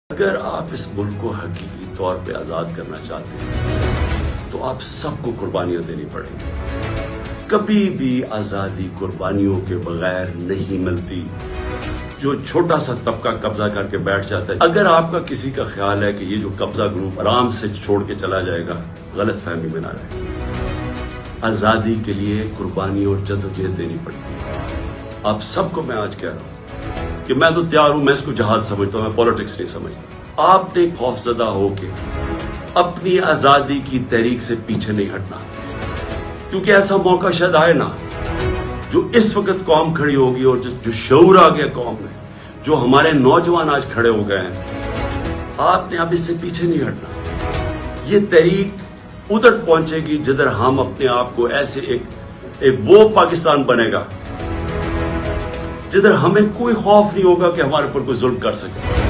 اگر آپ اس ملک کو حقیقی طور پہ آزاد کرنا چاہتے ہیں تو آپ سب کو قربانیاں دینی پڑیں گی۔ کبھی بھی آزادی قربانیوں کے بغیر نہیں ملتی۔ جو چھوٹا سا طبقہ قبضہ کر کے بیٹھ جاتا ہے، اگر آپ کا کسی کا خیال ہے کہ یہ جو قبضہ گروپ آرام سے چھوڑ کے چلا جائے گا، غلط فہمی میں نہ رہے۔ آزادی کے لیے قربانی اور جدوجہد دینی پڑتی ہے۔ آپ سب کو میں آج کہہ رہا ہوں کہ میں تو تیار ہوں، میں اس کو جہاد سمجھتا ہوں، میں پالیٹکس نہیں سمجھتا۔ آپ نے خوفزدہ ہو کے اپنی آزادی کی تحریک سے پیچھے نہیں ہٹنا، کیونکہ ایسا موقع شاید آئے نا جو اس وقت قوم کھڑی ہوگی اور جو شعور آ گیا قوم میں، جو ہمارے نوجوان آج کھڑے ہو گئے ہیں، آپ نے اب اس سے پیچھے نہیں ہٹنا۔ یہ تحریک ادھر پہنچے گی جدھر ہم اپنے آپ کو ایسے ایک وہ پاکستان بنے گا جدھر ہمیں کوئی خوف نہیں ہوگا کہ ہمارے اوپر کوئی ظلم کر سکے۔